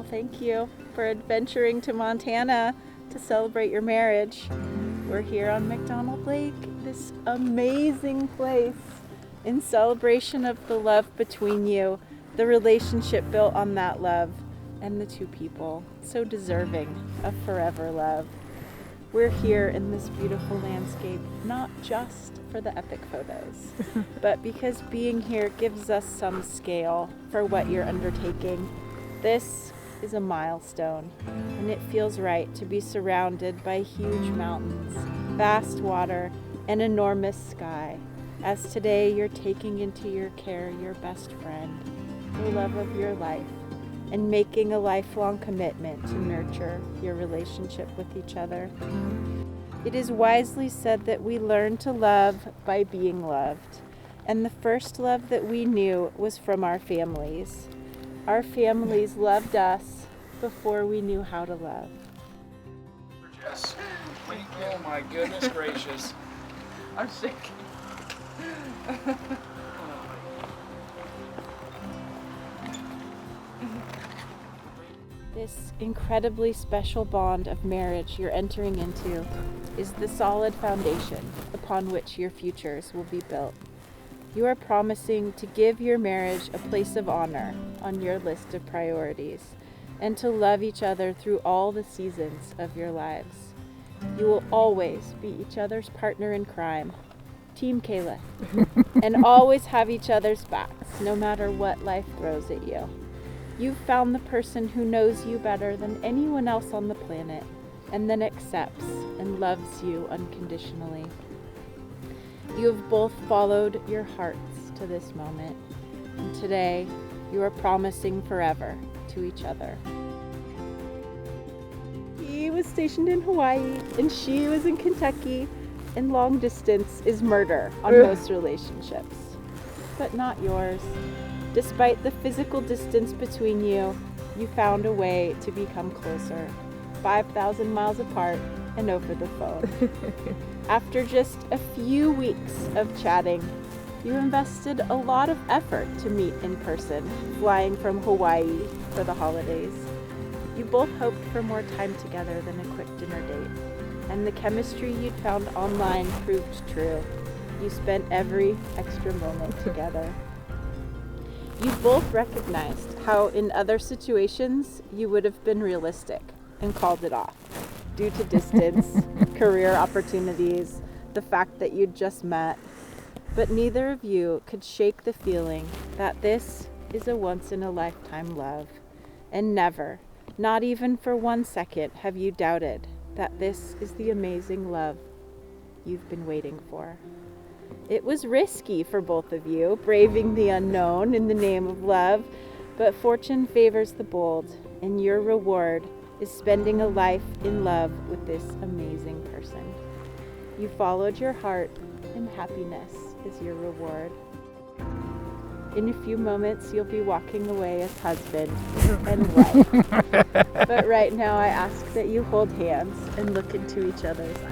thank you for adventuring to Montana to celebrate your marriage. We're here on McDonald Lake, this amazing place, in celebration of the love between you, the relationship built on that love, and the two people so deserving of forever love. We're here in this beautiful landscape, not just for the epic photos, but because being here gives us some scale for what you're undertaking. This is a milestone, and it feels right to be surrounded by huge mountains, vast water, and enormous sky, as today you're taking into your care your best friend, the love of your life, and making a lifelong commitment to nurture your relationship with each other. It is wisely said that we learn to love by being loved, and the first love that we knew was from our families. Our families loved us before we knew how to love. Yes. Oh my goodness gracious. I'm sick. This incredibly special bond of marriage you're entering into is the solid foundation upon which your futures will be built. You are promising to give your marriage a place of honor on your list of priorities and to love each other through all the seasons of your lives. You will always be each other's partner in crime, Team Kayla, and always have each other's backs no matter what life throws at you. You've found the person who knows you better than anyone else on the planet and then accepts and loves you unconditionally. You have both followed your hearts to this moment, and today you are promising forever to each other. He was stationed in Hawaii and she was in Kentucky, and long distance is murder on most relationships, but not yours. Despite the physical distance between you, you found a way to become closer, 5,000 miles apart and over the phone. After just a few weeks of chatting, you invested a lot of effort to meet in person, flying from Hawaii for the holidays. You both hoped for more time together than a quick dinner date, and the chemistry you'd found online proved true. You spent every extra moment together. You both recognized how in other situations you would have been realistic and called it off due to distance, career opportunities, the fact that you'd just met. But neither of you could shake the feeling that this is a once-in-a-lifetime love. And never, not even for 1 second, have you doubted that this is the amazing love you've been waiting for. It was risky for both of you, braving the unknown in the name of love, but fortune favors the bold, and your reward is spending a life in love with this amazing person. You followed your heart, and happiness is your reward. In a few moments, you'll be walking away as husband and wife. But right now, I ask that you hold hands and look into each other's eyes.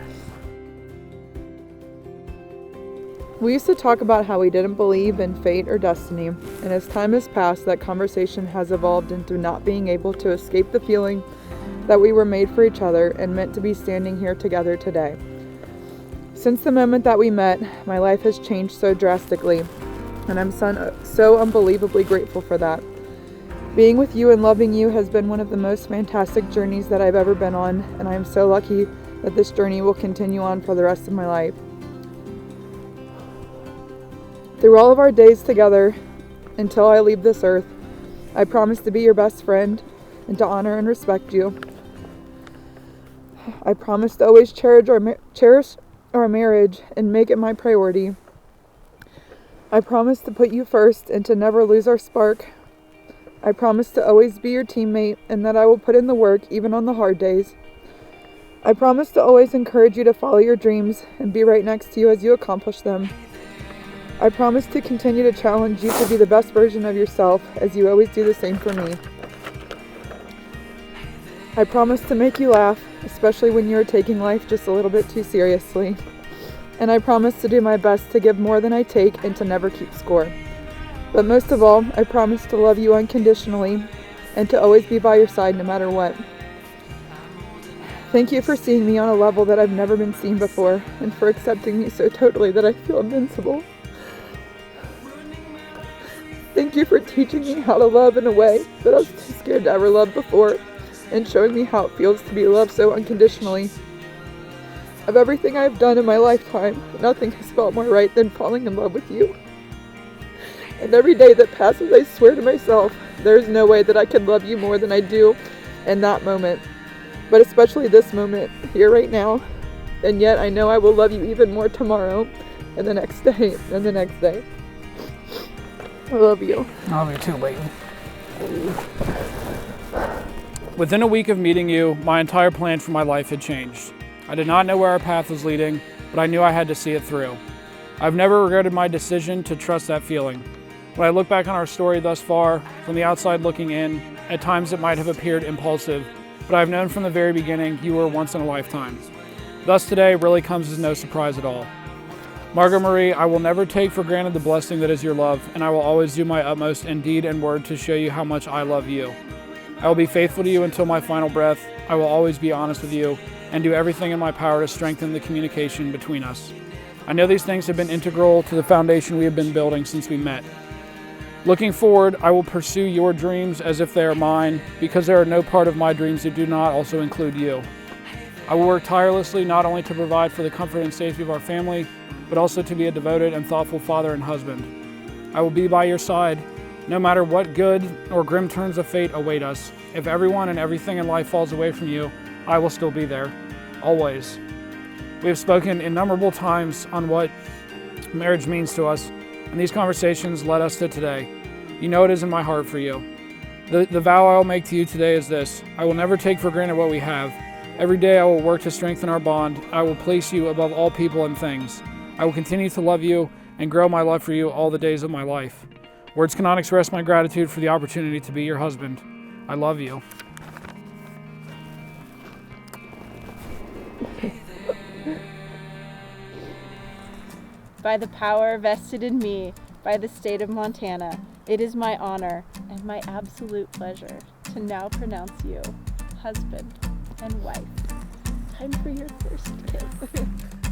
We used to talk about how we didn't believe in fate or destiny, and as time has passed, that conversation has evolved into not being able to escape the feeling that we were made for each other and meant to be standing here together today. Since the moment that we met, my life has changed so drastically, and I'm so unbelievably grateful for that. Being with you and loving you has been one of the most fantastic journeys that I've ever been on, and I am so lucky that this journey will continue on for the rest of my life. Through all of our days together, until I leave this earth, I promise to be your best friend and to honor and respect you. I promise to always cherish our marriage and make it my priority. I promise to put you first and to never lose our spark. I promise to always be your teammate and that I will put in the work even on the hard days. I promise to always encourage you to follow your dreams and be right next to you as you accomplish them. I promise to continue to challenge you to be the best version of yourself, as you always do the same for me. I promise to make you laugh, especially when you are taking life just a little bit too seriously. And I promise to do my best to give more than I take and to never keep score. But most of all, I promise to love you unconditionally and to always be by your side no matter what. Thank you for seeing me on a level that I've never been seen before, and for accepting me so totally that I feel invincible. Thank you for teaching me how to love in a way that I was too scared to ever love before, and showing me how it feels to be loved so unconditionally. Of everything I have done in my lifetime, nothing has felt more right than falling in love with you. And every day that passes, I swear to myself, there is no way that I can love you more than I do in that moment. But especially this moment, here right now. And yet I know I will love you even more tomorrow, and the next day, and the next day. I love you. I love you too, Leighton. Within a week of meeting you, my entire plan for my life had changed. I did not know where our path was leading, but I knew I had to see it through. I've never regretted my decision to trust that feeling. When I look back on our story thus far, from the outside looking in, at times it might have appeared impulsive, but I've known from the very beginning you were once in a lifetime. Thus today really comes as no surprise at all. Margot Marie, I will never take for granted the blessing that is your love, and I will always do my utmost in deed and word to show you how much I love you. I will be faithful to you until my final breath. I will always be honest with you and do everything in my power to strengthen the communication between us. I know these things have been integral to the foundation we have been building since we met. Looking forward, I will pursue your dreams as if they are mine, because there are no part of my dreams that do not also include you. I will work tirelessly not only to provide for the comfort and safety of our family, but also to be a devoted and thoughtful father and husband. I will be by your side, no matter what good or grim turns of fate await us. If everyone and everything in life falls away from you, I will still be there, always. We have spoken innumerable times on what marriage means to us, and these conversations led us to today. You know it is in my heart for you. The vow I will make to you today is this: I will never take for granted what we have. Every day I will work to strengthen our bond. I will place you above all people and things. I will continue to love you and grow my love for you all the days of my life. Words cannot express my gratitude for the opportunity to be your husband. I love you. By the power vested in me by the state of Montana, it is my honor and my absolute pleasure to now pronounce you husband and wife. Time for your first kiss.